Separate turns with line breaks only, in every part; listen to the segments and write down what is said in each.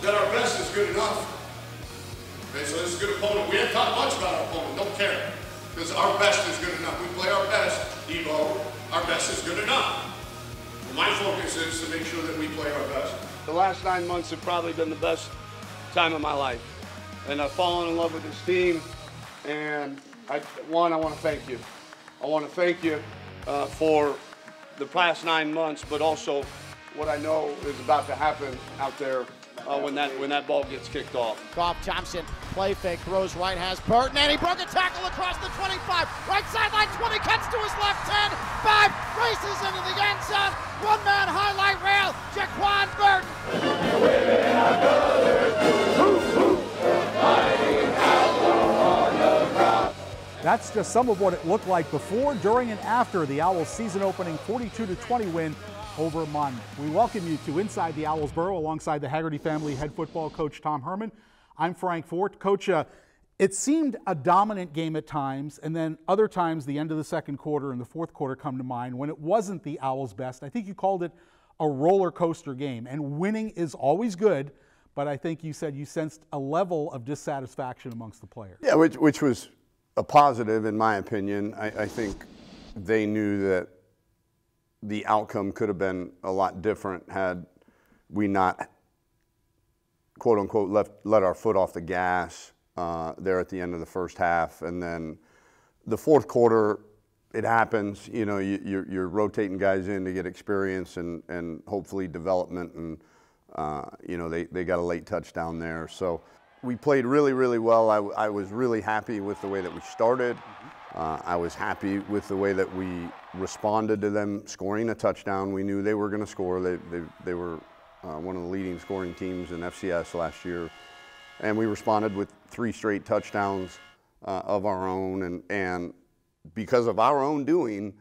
that our best is good enough. Okay, so this is a good opponent. We haven't talked much about our opponent, don't care. Because our best is good enough. We play our best, Evo. Our best is good enough. And my focus is to make sure that we play our best.
The last 9 months have probably been the best time of my life. And I've fallen in love with this team. And I want to thank you. I want to thank you for the past 9 months, but also what I know is about to happen out there when that ball gets kicked off.
Goff, Thompson, play fake, throws right, has Burton, and he broke a tackle across the 25. Right sideline, 20, cuts to his left, 10, 5, races into the end zone. One-man highlight rail, Jaquan Burton.
That's just some of what it looked like before, during, and after the Owls' season-opening 42-20 win over Monmouth. We welcome you to Inside the Owls Burrow alongside the Haggerty family head football coach Tom Herman. I'm Frank Fort. Coach, it seemed a dominant game at times, and then other times the end of the second quarter and the fourth quarter come to mind when it wasn't the Owls' best. I think you called it a roller coaster game, and winning is always good, but I think you said you sensed a level of dissatisfaction amongst the players.
Yeah, which was a positive in my opinion. I think they knew that the outcome could have been a lot different had we not, quote unquote, let our foot off the gas there at the end of the first half. And then the fourth quarter, it happens. You know, you're rotating guys in to get experience and hopefully development. And, you know, they got a late touchdown there. So we played really, really well. I was really happy with the way that we started. I was happy with the way that we responded to them scoring a touchdown. We knew they were going to score. They were one of the leading scoring teams in FCS last year. And we responded with 3 straight touchdowns of our own. And because of our own doing,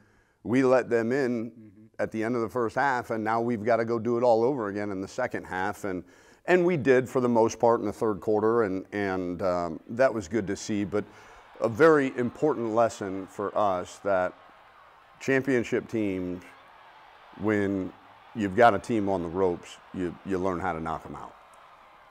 we let them in at the end of the first half. And now we've got to go do it all over again in the second half. And we did for the most part in the third quarter. And that was good to see. But a very important lesson for us that championship teams, when you've got a team on the ropes, you learn how to knock them out.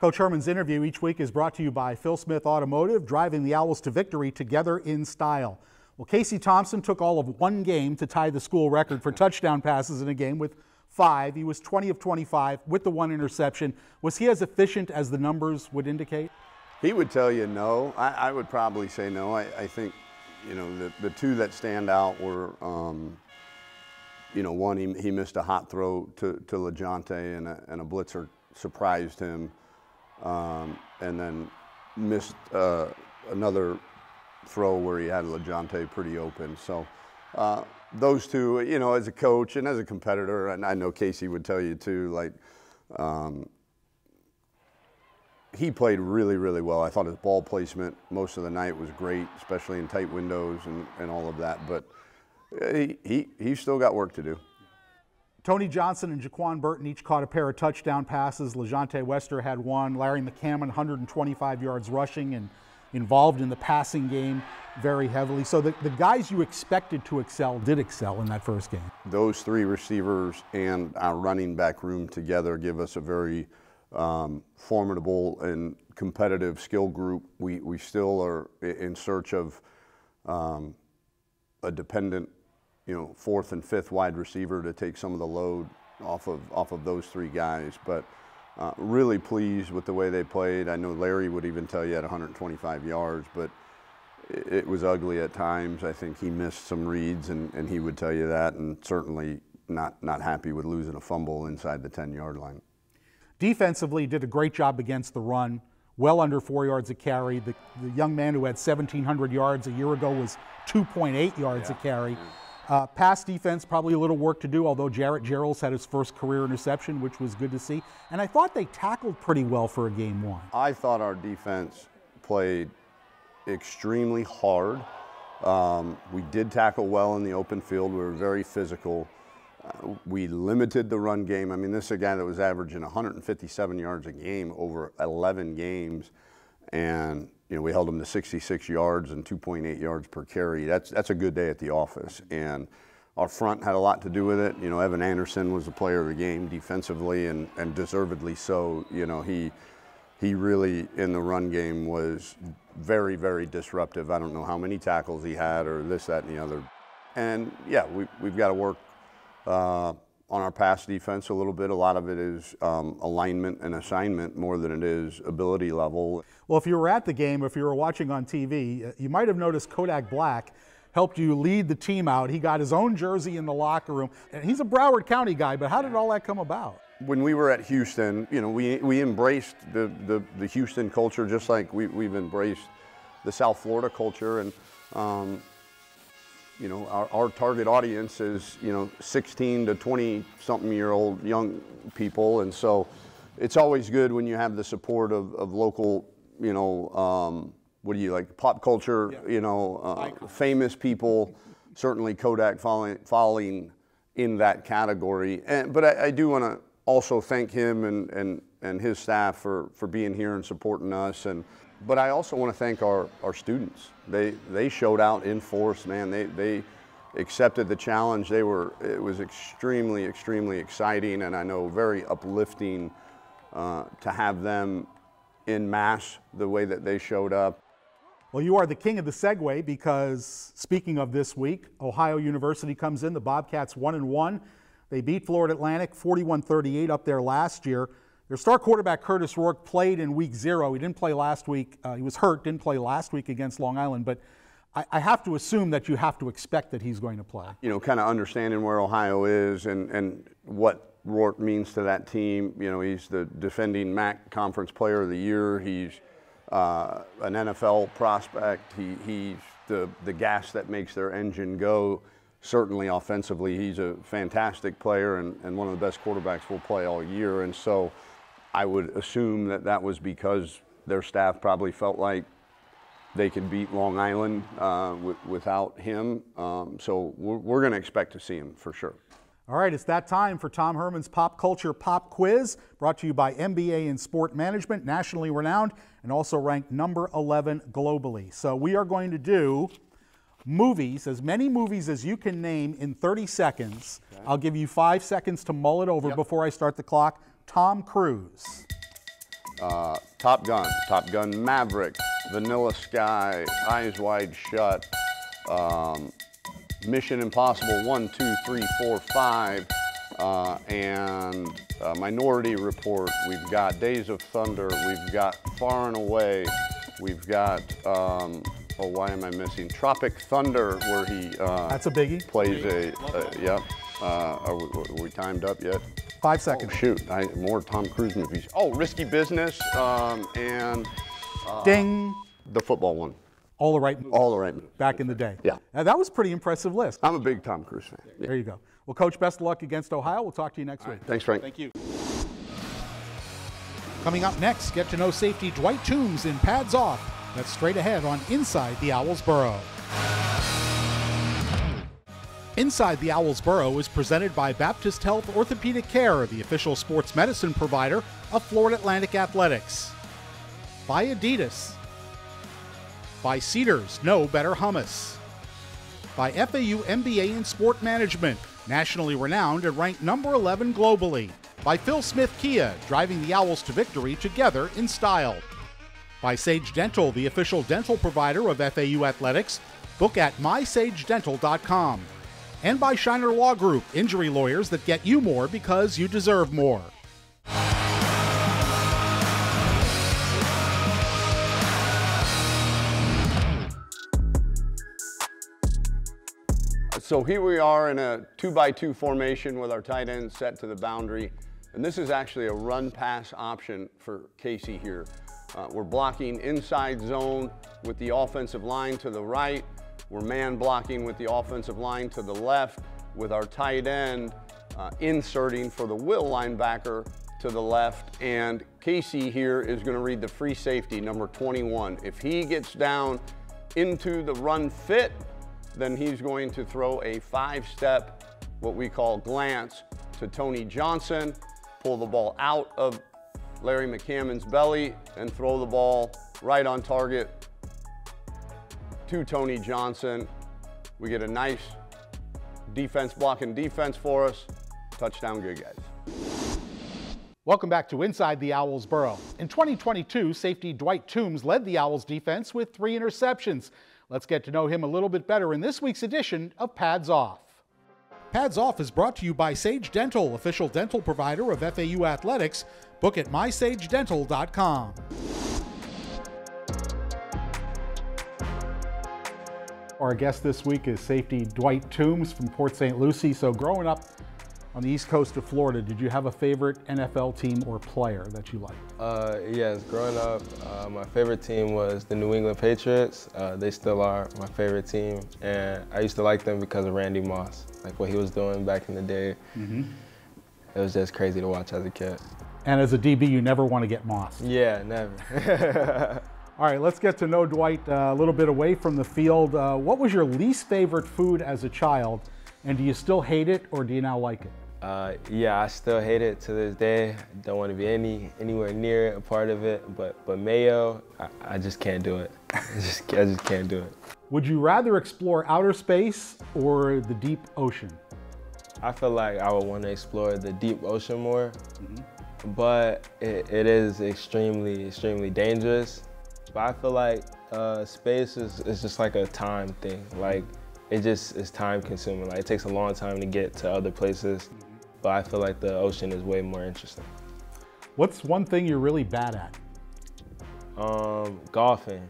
Coach Herman's interview each week is brought to you by Phil Smith Automotive, driving the Owls to victory together in style. Well, Casey Thompson took all of 1 game to tie the school record for touchdown passes in a game with 5. He was 20 of 25 with the 1 interception. Was he as efficient as the numbers would indicate?
He would tell you no. I would probably say no. I think, you know, the 2 that stand out were, you know, one, he missed a hot throw to LaJonte and a blitzer surprised him, and then missed another throw where he had LaJonte pretty open. So those 2, you know, as a coach and as a competitor, and I know Casey would tell you too, like, he played really, really well. I thought his ball placement most of the night was great, especially in tight windows and all of that. But he's still got work to do.
Tony Johnson and Jaquan Burton each caught a pair of touchdown passes. LaJonte Wester had 1. Larry McCammon, 125 yards rushing and involved in the passing game very heavily. So the guys you expected to excel did excel in that first game.
Those 3 receivers and our running back room together give us a very formidable and competitive skill group. We still are in search of a dependent, you know, 4th and 5th wide receiver to take some of the load off of those 3 guys. But really pleased with the way they played. I know Larry would even tell you at 125 yards, but it was ugly at times. I think he missed some reads, and he would tell you that, and certainly not happy with losing a fumble inside the 10-yard line.
Defensively, did a great job against the run, well under 4 yards a carry. The young man who had 1,700 yards a year ago was 2.8 yards a carry. Pass defense, probably a little work to do, although Jarrett Gerald's had his first career interception, which was good to see. And I thought they tackled pretty well for a game 1.
I thought our defense played extremely hard. We did tackle well in the open field. We were very physical. We limited the run game. I mean, this is a guy that was averaging 157 yards a game over 11 games. And, you know, we held him to 66 yards and 2.8 yards per carry. That's a good day at the office. And our front had a lot to do with it. You know, Evan Anderson was the player of the game defensively, and deservedly so. You know, he he really, in the run game, was very, very disruptive. I don't know how many tackles he had or this, that, and the other. And yeah, we've got to work on our pass defense a little bit. A lot of it is alignment and assignment more than it is ability level.
Well, if you were at the game, if you were watching on TV, you might have noticed Kodak Black helped you lead the team out. He got his own jersey in the locker room. And he's a Broward County guy, but how did all that come about?
When we were at Houston, you know, we embraced the Houston culture just like we've embraced the South Florida culture. And, you know, our target audience is, you know, 16 to 20-something-year-old young people. And so it's always good when you have the support of local, you know, what do you like, pop culture, you know, famous people, certainly Kodak falling in that category. But I do want to also thank him and his staff for being here and supporting us. But I also want to thank our students. They showed out in force, man. They accepted the challenge. It was extremely, extremely exciting, and I know very uplifting to have them in mass the way that they showed up.
Well, you are the king of the segue because, speaking of this week, Ohio University comes in. The Bobcats 1-1. They beat Florida Atlantic 41-38 up there last year. Their star quarterback, Curtis Rourke, played in week 0. He didn't play last week. He was hurt, didn't play last week against Long Island. But I have to assume that you have to expect that he's going to play. You
know, kind of understanding where Ohio is and what Rourke means to that team. You know, he's the defending MAC Conference Player of the Year. He's an NFL prospect. He's the gas that makes their engine go. Certainly offensively, he's a fantastic player and one of the best quarterbacks we'll play all year. And so I would assume that was because their staff probably felt like they could beat Long Island without him. So we're going to expect to see him for sure.
All right, it's that time for Tom Herman's Pop Culture Pop Quiz, brought to you by MBA in Sport Management, nationally renowned, and also ranked number 11 globally. So we are going to do movies, as many movies as you can name in 30 seconds. Okay. I'll give you 5 seconds to mull it over before I start the clock. Tom Cruise.
Top Gun Maverick, Vanilla Sky, Eyes Wide Shut, Mission Impossible 1, 2, 3, 4, 5, and Minority Report. We've got Days of Thunder. We've got Far and Away. We've got, oh, why am I missing? Tropic Thunder, where he
that's a biggie.
Plays are we timed up yet?
5 seconds.
Oh, shoot, more Tom Cruise movies. Oh, Risky Business and
Ding.
The football one.
All the right moves.
All the right moves.
Back in the day.
Yeah.
Now, that was a pretty impressive list.
I'm a big Tom Cruise fan. Yeah.
There you go. Well, Coach, best of luck against Ohio. We'll talk to you next week.
Thanks, Frank.
Thank you. Coming up next, get to know safety Dwight Toombs in Pads Off. That's straight ahead on Inside the Owls Burrow. Inside the Owls Burrow is presented by Baptist Health Orthopedic Care, the official sports medicine provider of Florida Atlantic Athletics. By Adidas. By Cedars, no better hummus. By FAU MBA in Sport Management, nationally renowned and ranked number 11 globally. By Phil Smith Kia, driving the Owls to victory together in style. By Sage Dental, the official dental provider of FAU Athletics. Book at mysagedental.com. And by Shiner Law Group, injury lawyers that get you more because you deserve more.
So here we are in a 2-by-2 formation with our tight end set to the boundary. And this is actually a run-pass option for Casey here. We're blocking inside zone with the offensive line to the right. We're man blocking with the offensive line to the left, with our tight end inserting for the will linebacker to the left. And Casey here is going to read the free safety, number 21. If he gets down into the run fit, then he's going to throw a 5-step, what we call glance, to Tony Johnson, pull the ball out of Larry McCammon's belly, and throw the ball right on target to Tony Johnson. We get a nice defense blocking defense for us. Touchdown, good guys.
Welcome back to Inside the Owls Burrow. In 2022, safety Dwight Toombs led the Owls defense with 3 interceptions. Let's get to know him a little bit better in this week's edition of Pads Off. Pads Off is brought to you by Sage Dental, official dental provider of FAU Athletics. Book at mysagedental.com. Our guest this week is safety Dwight Toombs from Port St. Lucie. So growing up on the east coast of Florida, did you have a favorite NFL team or player that you liked?
Yes, growing up, my favorite team was the New England Patriots. They still are my favorite team, and I used to like them because of Randy Moss, like what he was doing back in the day. It was just crazy to watch as a kid.
And as a DB, you never want to get Moss.
Yeah, never.
All right, let's get to know Dwight a little bit away from the field. What was your least favorite food as a child, and do you still hate it, or do you now like it?
Yeah, I still hate it to this day. Don't want to be anywhere near a part of it, but mayo, I just can't do it. I just can't do it.
Would you rather explore outer space or the deep ocean?
I feel like I would want to explore the deep ocean more, but it is extremely dangerous. But I feel like space is just like a time thing. Like, it just is time consuming. Like, it takes a long time to get to other places, but I feel like the ocean is way more interesting.
What's one thing you're really bad at?
Golfing.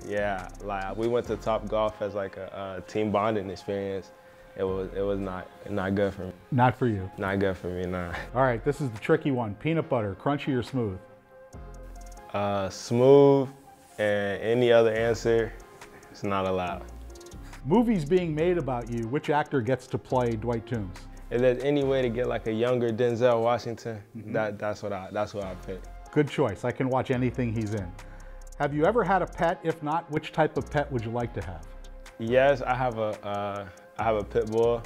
Yeah, like we went to Top Golf as like a team bonding experience. It was not good for me.
Not for you.
Not good for me, nah.
All right, this is the tricky one. Peanut butter, crunchy or smooth?
Smooth, and any other answer is not allowed.
Movies being made about you, which actor gets to play Dwight Toombs?
If there's any way to get like a younger Denzel Washington, that's what I pick.
Good choice. I can watch anything he's in. Have you ever had a pet? If not, which type of pet would you like to have?
Yes, I have a pit bull.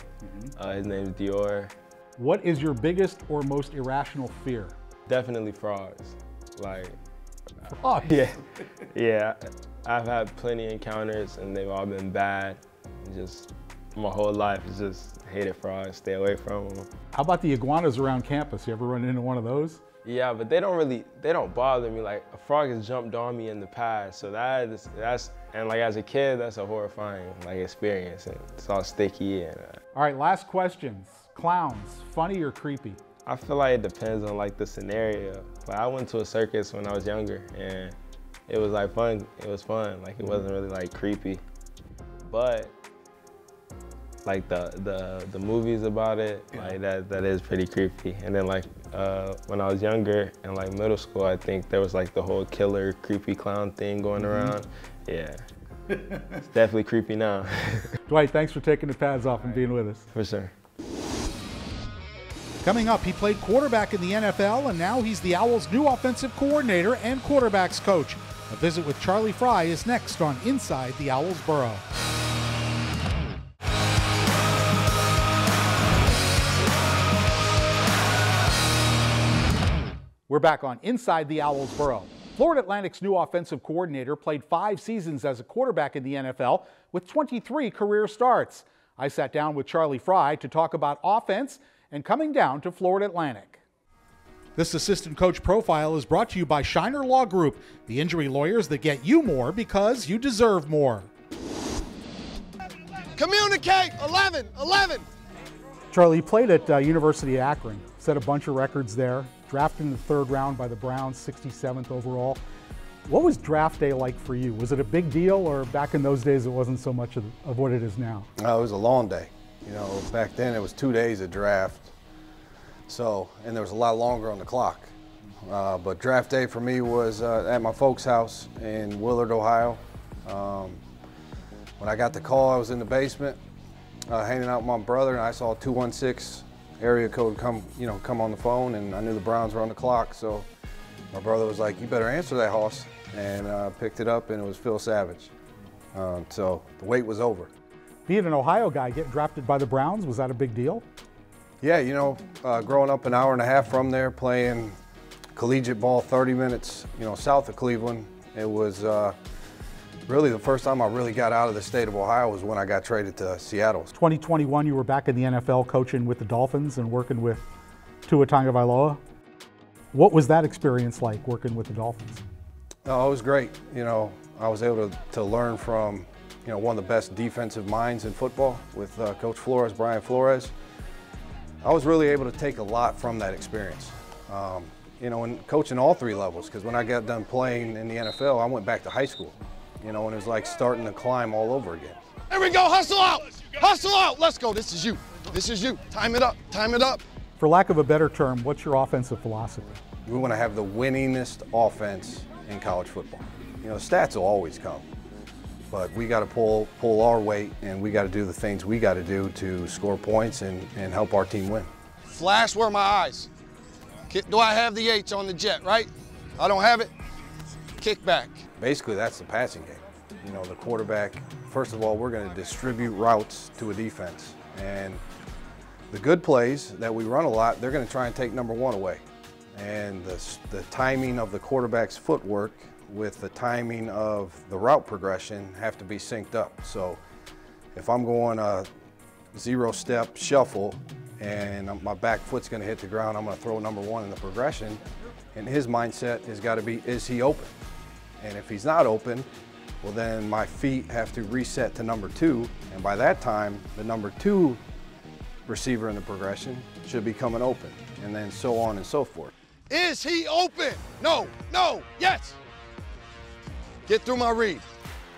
His name is Dior.
What is your biggest or most irrational fear?
Definitely frogs. Like,
Frogs?
Yeah. I've had plenty of encounters and they've all been bad. Just my whole life is just hated frogs, stay away from them.
How about the iguanas around campus? You ever run into one of those?
Yeah, but they don't bother me. Like, a frog has jumped on me in the past, so that's and like as a kid, that's a horrifying like experience. And it's all sticky and.
All right, last questions. Clowns, funny or creepy?
I feel like it depends on like the scenario. Like, I went to a circus when I was younger, and it was like fun. It was fun. Like, it wasn't really like creepy, but like the movies about it, like that is pretty creepy. And then like when I was younger in like middle school, I think there was like the whole killer creepy clown thing going around. Yeah, it's definitely creepy now.
Dwight, thanks for taking the pads off and being with us.
For sure.
Coming up, he played quarterback in the NFL, and now he's the Owls' new offensive coordinator and quarterbacks coach. A visit with Charlie Frye is next on Inside the Owls Burrow. We're back on Inside the Owls Burrow. Florida Atlantic's new offensive coordinator played 5 seasons as a quarterback in the NFL with 23 career starts. I sat down with Charlie Frye to talk about offense and coming down to Florida Atlantic. This assistant coach profile is brought to you by Shiner Law Group, the injury lawyers that get you more because you deserve more.
Communicate, 11.
Charlie, you played at University of Akron, set a bunch of records there, drafted in the 3rd round by the Browns, 67th overall. What was draft day like for you? Was it a big deal, or back in those days it wasn't so much of what it is now?
It was a long day. You know, back then it was 2 days of draft. So, and there was a lot longer on the clock. But draft day for me was at my folks' house in Willard, Ohio. When I got the call, I was in the basement hanging out with my brother, and I saw 216 area code come on the phone, and I knew the Browns were on the clock. So my brother was like, "You better answer that, hoss," and picked it up, and it was Phil Savage. So the wait was over.
Being an Ohio guy, getting drafted by the Browns, was that a big deal?
Yeah, you know, growing up an hour and a half from there, playing collegiate ball 30 minutes, south of Cleveland, it was really the first time I really got out of the state of Ohio was when I got traded to Seattle.
2021, you were back in the NFL coaching with the Dolphins and working with Tua Tagovailoa. What was that experience like working with the Dolphins?
Oh, it was great. You know, I was able to learn from, you know, one of the best defensive minds in football with Coach Flores, Brian Flores. I was really able to take a lot from that experience. You know, and coaching all three levels, because when I got done playing in the NFL, I went back to high school. You know, and it was like starting to climb all over again.
Here we go, hustle out, hustle out. Let's go, this is you, this is you. Time it up, time it up.
For lack of a better term, what's your offensive philosophy?
We want to have the winningest offense in college football. You know, stats will always come, but we got to pull our weight, and we got to do the things we got to do to score points and help our team win.
Flash where my eyes. Do I have the H on the jet, right? I don't have it, kick back.
Basically, that's the passing game. You know, the quarterback, first of all, we're going to distribute routes to a defense. And the good plays that we run a lot, they're going to try and take number one away. And the timing of the quarterback's footwork with the timing of the route progression have to be synced up. So if I'm going a 0-step shuffle and my back foot's going to hit the ground, I'm going to throw number one in the progression. And his mindset has got to be, is he open? And if he's not open, well, then my feet have to reset to number two. And by that time, the number two receiver in the progression should be coming open, and then so on and so forth.
Is he open? No, no, yes. Get through my read.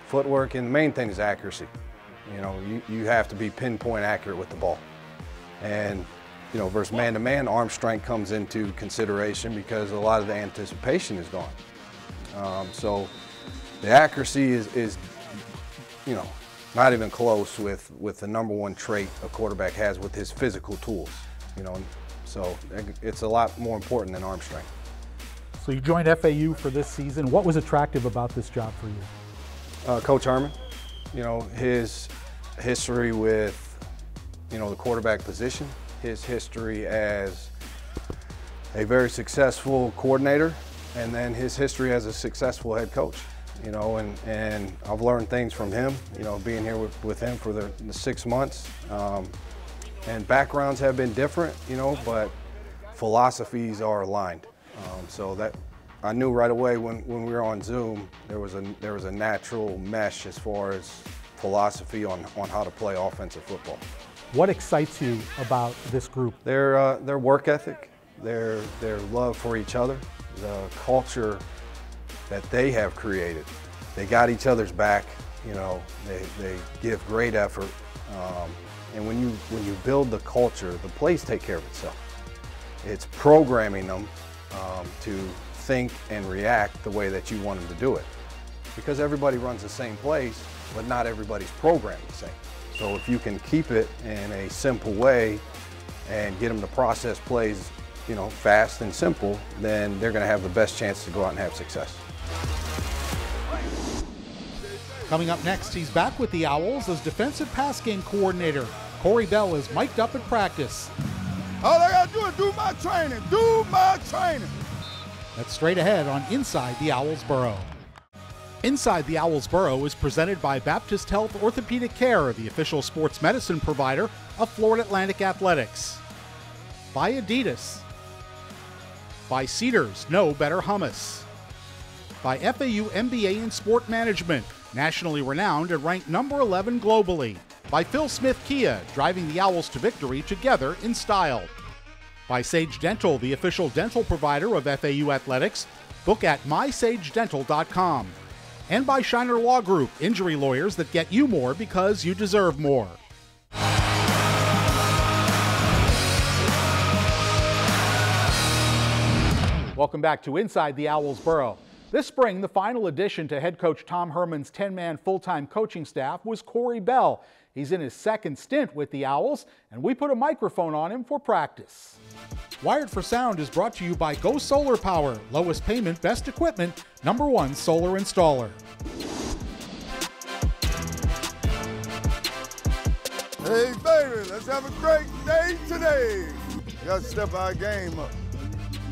Footwork, and the main thing is accuracy. You know, you have to be pinpoint accurate with the ball. And, you know, versus man-to-man, arm strength comes into consideration because a lot of the anticipation is gone. So the accuracy is, you know, not even close with the number one trait a quarterback has with his physical tools, you know. So it's a lot more important than arm strength.
So you joined FAU for this season. What was attractive about this job for you?
Coach Herman, you know, his history with, you know, the quarterback position, his history as a very successful coordinator, and then his history as a successful head coach. You know, and I've learned things from him, you know, being here with him for the 6 months. And backgrounds have been different, you know, but philosophies are aligned. So that I knew right away when we were on Zoom, there was a natural mesh as far as philosophy on how to play offensive football.
What excites you about this group?
Their work ethic, their love for each other, the culture that they have created. They got each other's back, you know, they give great effort. And when you build the culture, the plays take care of itself. It's programming them to think and react the way that you want them to do it. Because everybody runs the same plays, but not everybody's programmed the same. So if you can keep it in a simple way and get them to process plays, you know, fast and simple, then they're going to have the best chance to go out and have success.
Coming up next, he's back with the Owls as defensive pass game coordinator. Corey Bell is mic'd up at practice.
All I gotta do is do my training, do my training.
That's straight ahead on Inside the Owls Burrow. Inside the Owls Burrow is presented by Baptist Health Orthopedic Care, the official sports medicine provider of Florida Atlantic Athletics. By Adidas. By Cedars, no better hummus. By FAU MBA in Sport Management, nationally renowned and ranked number 11 globally. By Phil Smith Kia, driving the Owls to victory together in style. By Sage Dental, the official dental provider of FAU Athletics. Book at mysagedental.com. And by Shiner Law Group, injury lawyers that get you more because you deserve more. Welcome back to Inside the Owls Burrow. This spring, the final addition to head coach Tom Herman's 10-man full-time coaching staff was Corey Bell. He's in his second stint with the Owls, and we put a microphone on him for practice. Wired for Sound is brought to you by Go Solar Power. Lowest payment, best equipment, #1 solar installer.
Hey, baby, let's have a great day today. We got to step our game up.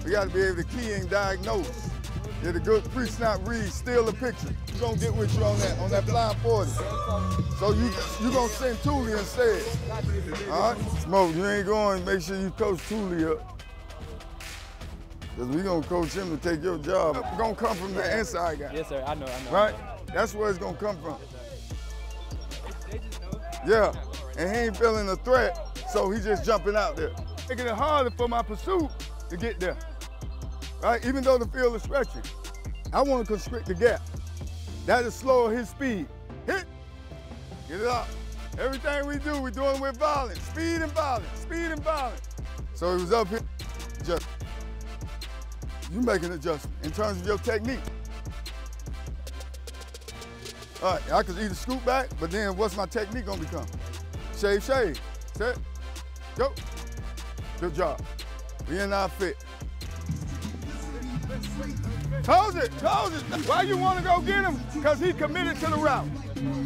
We got to be able to key and diagnose. Get a good pre-snap read, steal a picture. We're going to get with you on that blind 40. So you going to send Thule instead. All right? Smoke, you ain't going, make sure you coach Thule up. Because we're going to coach him to take your job. It's going to come from the inside guy.
Yes, sir. I know.
Right? That's where it's going to come from. Yeah. And he ain't feeling the threat, so he's just jumping out there. Making it harder for my pursuit to get there. Right? Even though the field is stretching. I want to constrict the gap. That is slow his speed. Hit. Get it out. Everything we do, we're doing with violence. Speed and violence. Speed and violence. So he was up here. Just you make an adjustment in terms of your technique. All right, I could either scoot back, but then what's my technique gonna become? Shave, shave. Set. Go. Good job. We in our fit. Told it. Why you want to go get him? Because he committed to the route.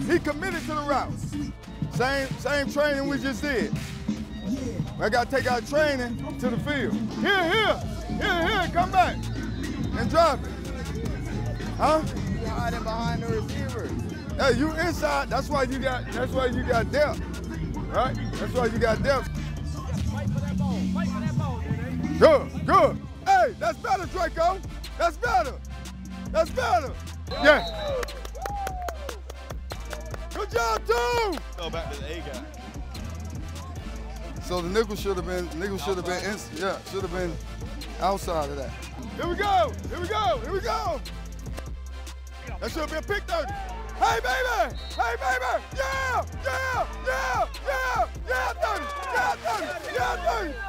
He committed to the route. Same training we just did. I got to take our training to the field. Here, come back and drop it. Huh?
You're hiding behind the receiver.
Hey, you inside. That's why you got depth, right? That's why you got depth.
Fight for that ball. Fight for that ball, dude.
Good. Hey, that's better, Draco. That's better. Yeah. Good job, too.
Go back to the A guy.
So the nickel should have been outside of that. Here we go. That should have been pick 30. Hey, baby.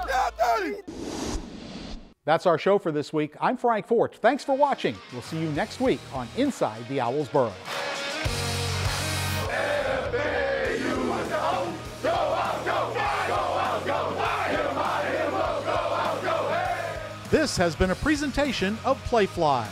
Yeah, 30.
That's our show for this week. I'm Frank Fort. Thanks for watching. We'll see you next week on Inside the Owls Burrow. This has been a presentation of Playfly.